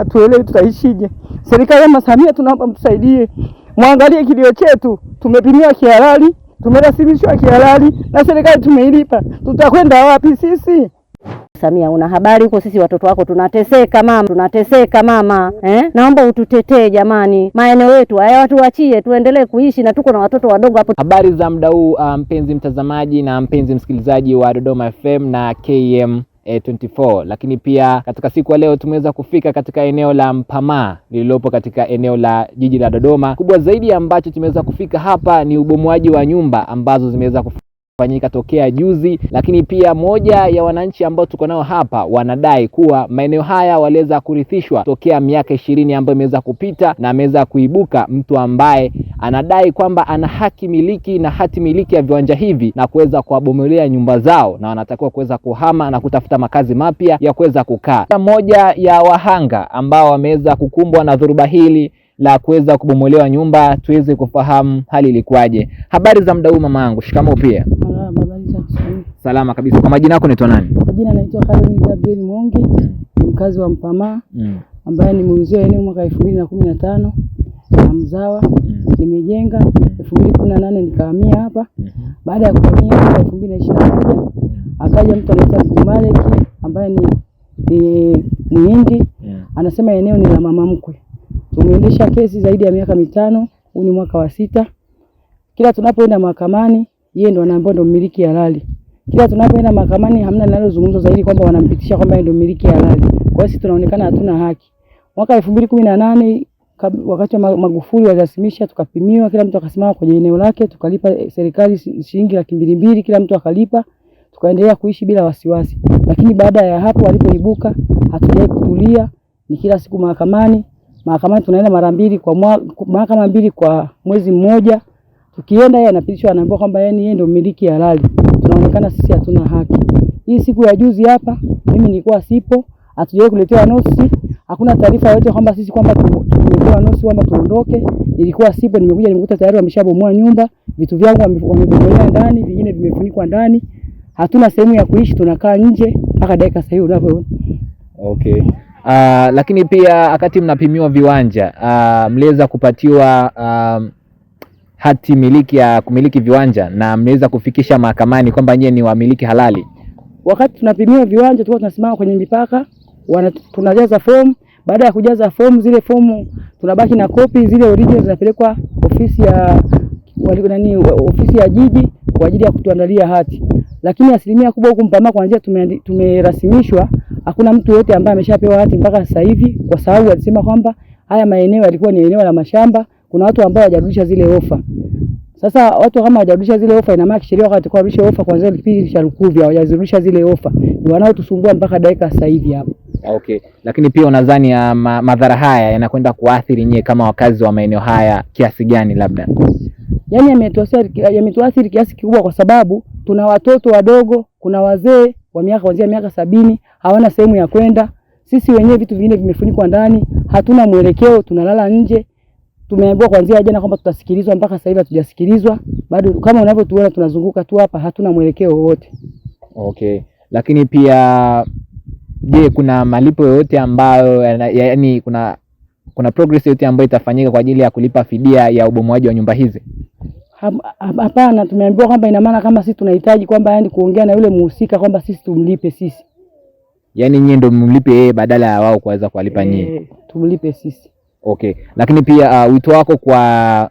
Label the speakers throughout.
Speaker 1: Atuelewe tutaishije. Serikali ya Mama Samia tunaomba mtusaidie. Muangalie kilio chetu. Tumepimiwa kihalali, tumerasimishwa kihalali na serikali tumeilipa. Tutakwenda wapi sisi?
Speaker 2: Samia, una habari huko sisi watoto wako tunateseka mama. Naomba ututetee jamani. Maeneo yetu haya watu waachie tuendelee kuishi na tuko na watoto wadogo hapo.
Speaker 3: Habari za muda huu mpenzi mtazamaji na mpenzi msikilizaji wa Dodoma FM na KM 24. Lakini pia katika siku ya leo tumeweza kufika katika eneo la Mpamaa lililopo katika eneo la jiji la Dodoma. Kubwa zaidi ambacho tumeweza kufika hapa ni ubomoaji wa nyumba ambazo zimeweza kufanyika tokea juzi, lakini pia moja ya wananchi ambao tuko nao hapa wanadai kuwa maeneo haya waliweza kurithishwa tokea miaka 20 ambayo imeweza kupita, na ameweza kuibuka mtu ambaye anadai kwamba ana haki miliki na hati miliki ya viwanja hivi na kuweza kuwabomolea nyumba zao, na wanatakiwa kuweza kuhama na kutafuta makazi mapya ya kuweza kukaa. Moja ya wahanga ambao wameweza kukumbwa na dhoruba hili la kuweza kubomolewa nyumba, tuweze kufahamu hali ilikuwaje. Habari za muda huu mama yangu? Shikamoo pia. Salama kabisa. Kwa majina yako unaitwa nani?
Speaker 1: Kwa jina naitwa Caroline Gabriel Mongi, mkazi wa Mpamaa, ambaye nimeuzia eneo mwaka 2015 na mzawa. Nimejenga 2018 nikahamia hapa. Baada ya kuhamia mwaka 2021 akaja mtu anaitwa Maleki ambaye ni Muhindi, anasema eneo ni la mama mkwe. Tumeendesha kesi zaidi ya miaka 5, huu ni mwaka wa 6. Kila tunapoenda mahakamani yeye ndo anaambiwa ndo mmiliki halali. Kila tunapoenda mahakamani hamna linalozungumzwa zaidi kwamba wanampitisha kwamba yeye ndo mmiliki halali. Kwa hiyo sisi tunaonekana hatuna haki. Mwaka 2018 wakati wa Magufuli walirasimisha, tukapimiwa, kila mtu akasimama kwenye eneo lake, tukalipa serikali shilingi 200,000 kila mtu akalipa, tukaendelea kuishi bila wasiwasi. Lakini baada ya hapo walipoibuka hatujawahi kutulia, ni kila siku mahakamani. Mahakamani tunaenda mara 2 kwa mahakama 2 kwa mwezi mmoja. Tukienda yeye anapitishwa, anaambiwa kwamba yeye ndio mmiliki halali. Tunaonekana sisi hatuna haki. Hii siku ya juzi hapa mimi nilikuwa sipo, hatujawahi kuletewa notice, hakuna taarifa yote kwamba sisi kwamba tumepewa notice kwamba tuondoke. Nilikuwa sipo, nimekuja nimekuta tayari wameshabomoa nyumba, vitu vyangu wamebomolea ndani, vingine vimefunikwa ndani. Hatuna sehemu ya kuishi, tunakaa nje mpaka dakika sasa hivi unavyoona.
Speaker 3: Okay. Lakini pia wakati mnapimiwa viwanja, mliweza kupatiwa hati miliki ya kumiliki viwanja na mliweza kufikisha mahakamani kwamba nyinyi ni wamiliki halali?
Speaker 1: Wakati tunapimiwa viwanja tulikuwa tunasimama kwenye mipaka, tunajaza fomu. Baada ya kujaza fomu, zile fomu tunabaki na kopi, zile original zinapelekwa ofisi ya jiji kwa ajili ya kutuandalia hati. Lakini asilimia kubwa huko Mpamaa kuanzia tumerasimishwa, hakuna mtu yote ambaye ameshapewa hati mpaka sasa hivi, kwa sababu alisema kwamba haya maeneo yalikuwa ni eneo la mashamba. Kuna watu ambao hawajarudisha zile ofa. Sasa watu kama hawajarudisha zile ofa, ina maana kisheria wakati kwa rudisha ofa kwanza kipindi cha Lukuvi hawajazirudisha zile ofa, ni wanaotusumbua mpaka dakika sasa hivi hapo.
Speaker 3: Okay. Lakini pia unadhani madhara haya yanakwenda kuathiri nyie kama wakazi wa maeneo haya kiasi gani labda?
Speaker 1: Yaani yametuathiri kiasi kikubwa, kwa sababu tuna watoto wadogo, kuna wazee wa kuanzia miaka 70 hawana sehemu ya kwenda. Sisi wenyewe vitu vingine vimefunikwa ndani, hatuna mwelekeo, tunalala nje. Tumeambiwa kuanzia jana kwamba tutasikilizwa, mpaka sasa hivi hatujasikilizwa. Bado kama unavyotuona tunazunguka tu hapa, hatuna mwelekeo wowote.
Speaker 3: Okay. Lakini pia je, kuna malipo yote ambayo yaani kuna progress yote ambayo itafanyika kwa ajili ya kulipa fidia ya ubomoaji wa nyumba hizi?
Speaker 1: Hapana, tumeambiwa kwamba ina maana kama sisi tunahitaji kwamba yani kuongea na yule muhusika kwamba sisi tumlipe sisi.
Speaker 3: Yaani nyinyi ndio mlipe yeye badala ya wao kuweza kuwalipa nyinyi.
Speaker 1: Tumlipe sisi.
Speaker 3: Okay. Lakini pia wito wako kwa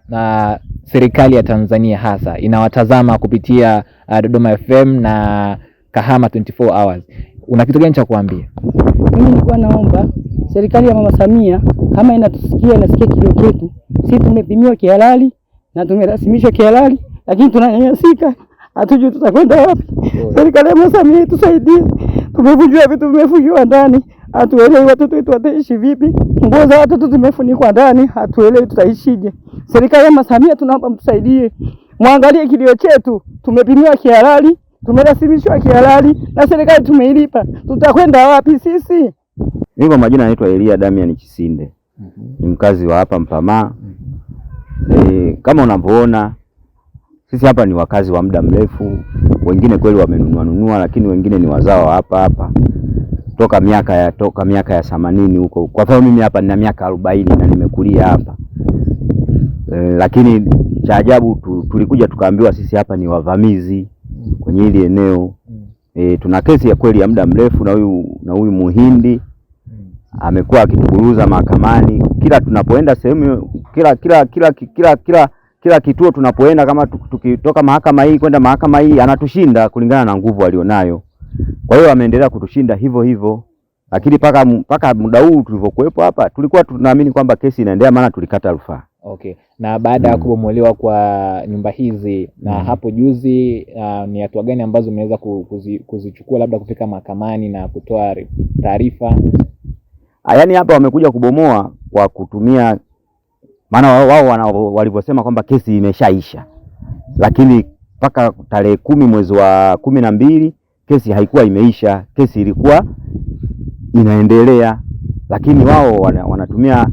Speaker 3: serikali ya Tanzania hasa inawatazama kupitia Dodoma FM na Kahama 24 hours. Una kitu gani cha kuambia?
Speaker 1: Mimi nilikuwa naomba serikali ya Mama Samia kama inatusikia, inasikia kilio chetu. Sisi tumepimiwa kihalali na tumerasimishwa kihalali, lakini tunanyanyasika. Hatujui tutakwenda wapi. Serikali ya Mama Samia tusaidie. Tumevunjwa vitu, vimefungiwa ndani. Hatuelewi watoto wetu wataishi vipi. Nguo za watoto zimefunikwa ndani, hatuelewi tutaishije. Serikali ya Mama Samia tunaomba mtusaidie. Muangalie kilio chetu. Tumepimiwa kihalali, tumerasimishwa kihalali na serikali tumeilipa. Tutakwenda wapi sisi?
Speaker 4: Mimi kwa majina naitwa Elia Damian Chisinde. Ni mkazi wa hapa Mpamaa. Kama unavyoona sisi hapa ni wakazi wa muda mrefu. Wengine kweli wamenunua, lakini wengine ni wazao hapa. toka miaka ya 80 huko. Kwa sababu mimi hapa nina miaka 40 na nimekulia hapa. Lakini cha ajabu tulikuja tukaambiwa sisi hapa ni wavamizi kwenye hili eneo. Tuna kesi ya kweli ya muda mrefu na huyu Muhindi amekuwa akituburuza mahakamani kila tunapoenda sehemu, kila kituo tunapoenda, kama tukitoka mahakama hii kwenda mahakama hii anatushinda kulingana na nguvu alionayo. Kwa hiyo ameendelea kutushinda hivyo hivyo, lakini paka muda huu tulivyokuepo hapa tulikuwa tunaamini kwamba kesi inaendelea, maana tulikata rufaa.
Speaker 3: Okay. Na baada ya kubomolewa kwa nyumba hizi na hapo juzi, ni hatua gani ambazo mmeweza kuzichukua labda kufika mahakamani na kutoa taarifa?
Speaker 4: Yaani hapa wamekuja kubomoa kwa kutumia, maana wao walivyosema kwamba kesi imeshaisha, lakini mpaka tarehe 10 mwezi wa 12 kesi haikuwa imeisha, kesi ilikuwa inaendelea. Lakini wao wanatumia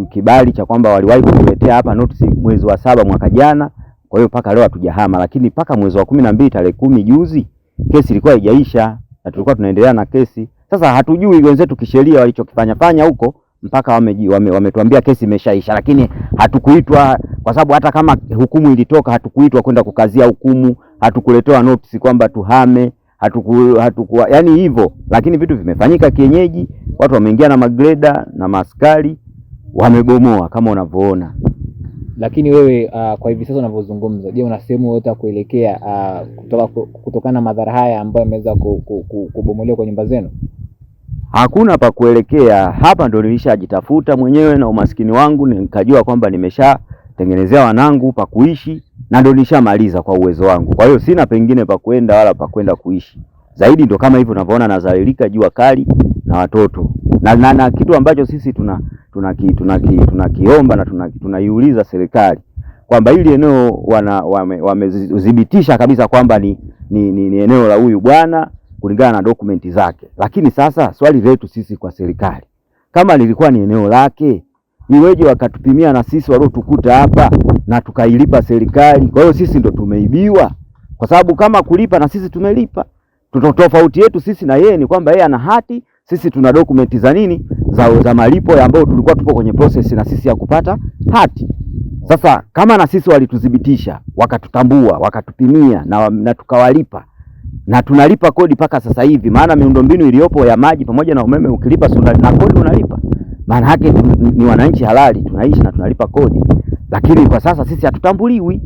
Speaker 4: kibali cha kwamba waliwahi kutuletea hapa notice mwezi wa 7 mwaka jana, kwa hiyo mpaka leo hatujahama. Lakini mpaka mwezi wa 12 tarehe 10 juzi kesi ilikuwa haijaisha na tulikuwa tunaendelea na kesi. Sasa hatujui wenzetu kisheria walichokifanya huko, mpaka wametuambia kesi imeshaisha, lakini hatukuitwa, kwa sababu hata kama hukumu ilitoka hatukuitwa kwenda kukazia hukumu, hatukuletewa notice kwamba tuhame, yani hivyo. Lakini vitu vimefanyika kienyeji, watu wameingia na magreda na maskari wamebomoa kama unavyoona.
Speaker 3: Lakini wewe kwa hivi sasa unavyozungumza, je, una sehemu yote kuelekea kutokana na madhara haya ambayo yameweza kubomolewa kwa nyumba zenu?
Speaker 4: Hakuna pa kuelekea. Hapa ndo nilishajitafuta mwenyewe na umaskini wangu, nikajua kwamba nimeshatengenezea wanangu pa kuishi na ndo nishamaliza kwa uwezo wangu. Kwa hiyo sina pengine pa kwenda wala pa kwenda kuishi. Zaidi ndo kama hivyo unavyoona nazalilika, jua kali na watoto. Na kitu ambacho sisi tunakiomba na tunaiuliza serikali kwamba hili eneo wamedhibitisha kabisa kwamba ni eneo la huyu bwana kulingana na dokumenti zake. Lakini sasa swali letu sisi kwa serikali, kama lilikuwa ni eneo lake, iweje wakatupimia na sisi waliotukuta hapa na tukailipa serikali? Kwa hiyo sisi ndo tumeibiwa, kwa sababu kama kulipa na sisi tumelipa. Tofauti yetu sisi na yeye ni kwamba yeye ana hati, sisi tuna dokumenti za nini za malipo ambayo tulikuwa tupo kwenye process na sisi ya kupata hati. Sasa kama na sisi walitudhibitisha, wakatutambua, wakatupimia na tukawalipa na tunalipa kodi paka sasa hivi, maana miundombinu iliyopo ya maji pamoja na umeme ukilipa na kodi unalipa, maana yake ni wananchi halali, tunaishi na tunalipa kodi. Lakini kwa sasa sisi hatutambuliwi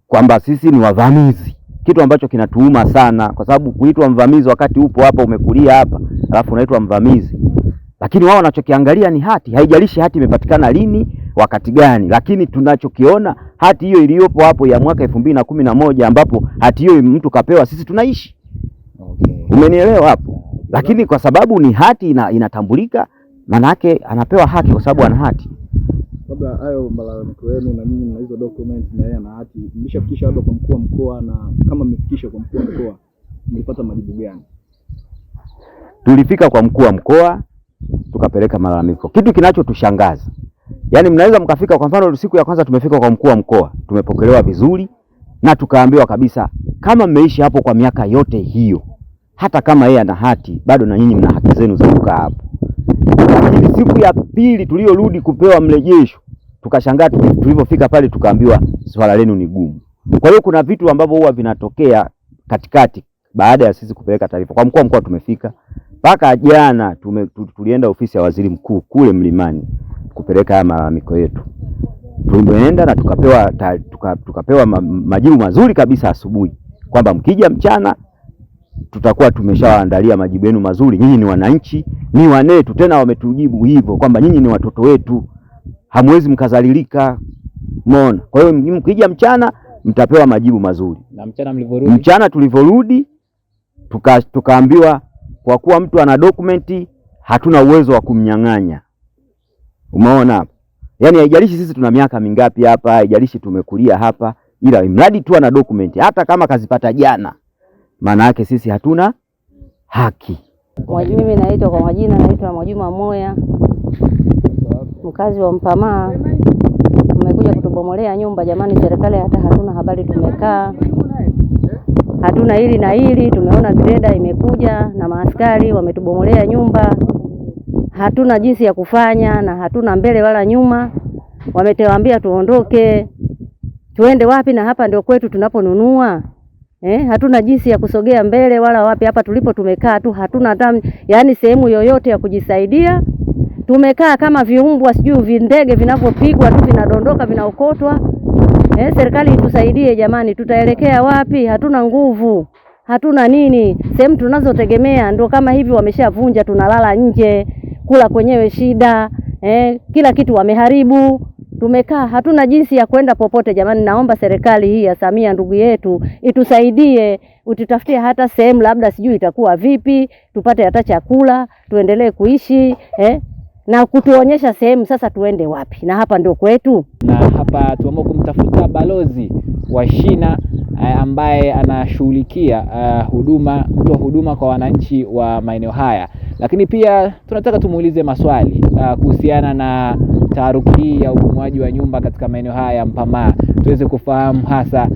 Speaker 4: kwamba sisi ni wavamizi, kitu ambacho kinatuuma sana, kwa sababu kuitwa mvamizi wakati upo hapa umekulia hapa alafu unaitwa mvamizi. Lakini wao wanachokiangalia ni hati, haijalishi hati imepatikana lini wakati gani, lakini tunachokiona hati hiyo iliyopo hapo ya mwaka 2011 ambapo hati hiyo mtu kapewa, sisi tunaishi.
Speaker 3: Okay.
Speaker 4: Umenielewa hapo? Lakini kwa sababu ni hati inatambulika, maana yake anapewa haki kwa sababu ana hati.
Speaker 5: Kabla hayo malalamiko yenu na nyinyi na hizo document na yeye ana hati, mlishafikisha labda kwa mkuu wa mkoa, na kama mmefikisha kwa mkuu wa mkoa mlipata majibu gani?
Speaker 4: Tulifika kwa mkuu wa mkoa tukapeleka malalamiko. Kitu kinachotushangaza, yani mnaweza mkafika, kwa mfano siku ya kwanza tumefika kwa mkuu wa mkoa, tumepokelewa vizuri na tukaambiwa kabisa kama mmeishi hapo kwa miaka yote hiyo, hata kama yeye ana hati bado na nyinyi mna haki zenu za kukaa hapo. Lakini siku ya pili tuliyorudi kupewa mrejesho, tukashangaa tulipofika pale tukaambiwa swala lenu ni gumu. Kwa hiyo kuna vitu ambavyo huwa vinatokea katikati baada ya sisi kupeleka taarifa. Kwa mkuu wa mkoa tumefika, mpaka jana tulienda ofisi ya waziri mkuu kule Mlimani kupeleka haya malalamiko yetu. Tulienda na tukapewa majibu mazuri kabisa asubuhi kwamba mkija mchana tutakuwa tumeshawaandalia majibu yenu mazuri, nyinyi ni wananchi, ni wanetu. Tena wametujibu hivyo kwamba nyinyi ni watoto wetu, hamwezi mkazalilika. Umeona? Kwa hiyo mkija mchana mtapewa majibu mazuri.
Speaker 3: Na mchana mlivorudi?
Speaker 4: Mchana tulivorudi tukaambiwa kwa kuwa mtu ana dokumenti hatuna uwezo wa kumnyang'anya. Umeona hapa? Yaani haijalishi sisi tuna miaka mingapi hapa, haijalishi tumekulia hapa, ila mradi tu ana dokumenti, hata kama kazipata jana, maana yake sisi hatuna haki.
Speaker 2: Mimi naitwa kwa majina naitwa Mwajuma Moya, mkazi wa Mpamaa. Tumekuja kutubomolea nyumba jamani, serikali hata hatuna habari, tumekaa hatuna hili na hili. Tumeona greda imekuja na maaskari wametubomolea nyumba, hatuna jinsi ya kufanya na hatuna mbele wala nyuma. Wametuambia tuondoke, tuende wapi? Na hapa ndio kwetu tunaponunua. Hatuna jinsi ya kusogea mbele wala wapi. Hapa tulipo tumekaa tu, hatuna hata yani sehemu yoyote ya kujisaidia. Tumekaa kama viumbwa, sijui vindege vinavyopigwa tu, vinadondoka, vinaokotwa. Serikali itusaidie jamani, tutaelekea wapi? Hatuna nguvu, hatuna nini. Sehemu tunazotegemea ndio kama hivi wameshavunja, tunalala nje, kula kwenyewe shida. Kila kitu wameharibu. Tumekaa hatuna jinsi ya kwenda popote jamani. Naomba serikali hii ya Samia ndugu yetu itusaidie, ututafutie hata sehemu, labda sijui itakuwa vipi, tupate hata chakula, tuendelee kuishi na kutuonyesha sehemu sasa tuende wapi, na hapa ndio kwetu.
Speaker 3: Na hapa tuamua kumtafuta balozi wa shina ambaye anashughulikia kutoa huduma kwa wananchi wa maeneo haya, lakini pia tunataka tumuulize maswali kuhusiana na taharuki hii ya ubomoaji wa nyumba katika maeneo haya ya Mpamaa, tuweze kufahamu hasa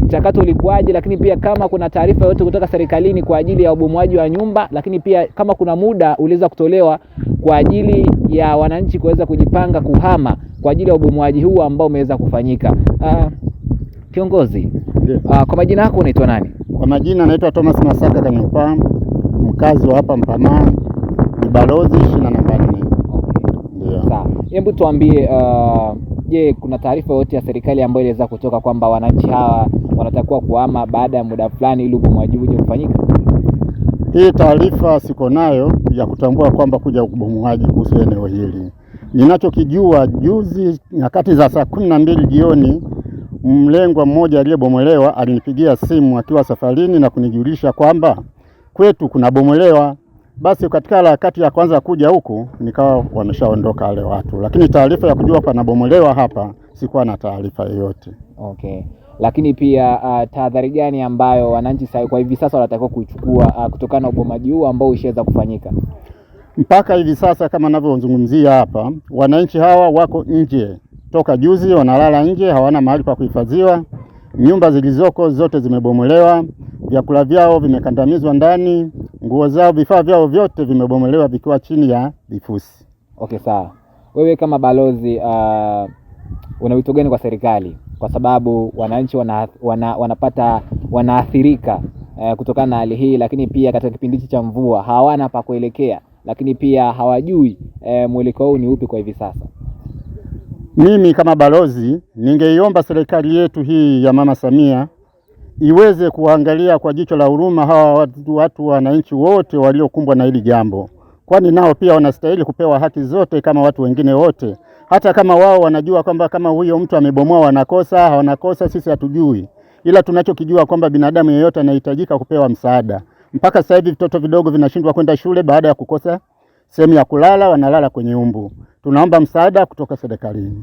Speaker 3: mchakato ulikuwaje, lakini pia kama kuna taarifa yote kutoka serikalini kwa ajili ya ubomoaji wa nyumba, lakini pia kama kuna muda uliweza kutolewa kwa ajili ya wananchi kuweza kujipanga kuhama kwa ajili ya ubomoaji huu ambao umeweza kufanyika. Kiongozi, kwa majina yako unaitwa nani?
Speaker 6: Kwa majina naitwa Thomas Masaka Kanyupa, mkazi wa hapa Mpamaa, ni balozi shina namba 4. Ndio.
Speaker 3: Sawa. Hebu tuambie, je, kuna taarifa yote ya serikali ambayo iliweza kutoka kwamba wananchi hawa wanatakiwa kuhama baada ya muda fulani ili ubomoaji uje kufanyika?
Speaker 6: Hii taarifa siko nayo ya kutambua kwamba kuja ubomoaji kuhusu eneo hili. Ninachokijua, juzi nyakati za saa 12 jioni mlengwa mmoja aliyebomolewa alinipigia simu akiwa safarini na kunijulisha kwamba kwetu kuna bomolewa. Basi katika harakati ya kwanza kuja huku nikawa wameshaondoka wale watu, lakini taarifa ya kujua pana bomolewa hapa sikuwa na taarifa yoyote.
Speaker 3: Okay. Lakini pia tahadhari gani ambayo wananchi kwa hivi sasa wanatakiwa kuchukua kutokana na ubomoaji huu ambao ushaweza kufanyika?
Speaker 6: Mpaka hivi sasa kama ninavyozungumzia hapa, wananchi hawa wako nje toka juzi, wanalala nje, hawana mahali pa kuhifadhiwa. Nyumba zilizoko zote zimebomolewa, vyakula vyao vimekandamizwa ndani, nguo zao, vifaa vyao vyote vimebomolewa vikiwa chini ya vifusi.
Speaker 3: Okay, sawa. Wewe kama balozi una wito gani kwa serikali? Kwa sababu wananchi wanaathirika kutokana na hali hii, lakini pia katika kipindi cha mvua hawana pa kuelekea, lakini pia hawajui mwelekeo huu ni upi kwa hivi sasa.
Speaker 6: Mimi kama balozi ningeiomba serikali yetu hii ya Mama Samia iweze kuangalia kwa jicho la huruma hawa watu wananchi wote waliokumbwa na hili jambo, kwani nao pia wanastahili kupewa haki zote kama watu wengine wote. Hata kama wao wanajua kwamba kama huyo mtu amebomoa wanakosa, sisi hatujui, ila tunachokijua kwamba binadamu yeyote anahitajika kupewa msaada. Mpaka sasa hivi vitoto vidogo vinashindwa kwenda shule baada ya kukosa sehemu ya kulala, wanalala kwenye umbu. Tunaomba msaada kutoka serikalini.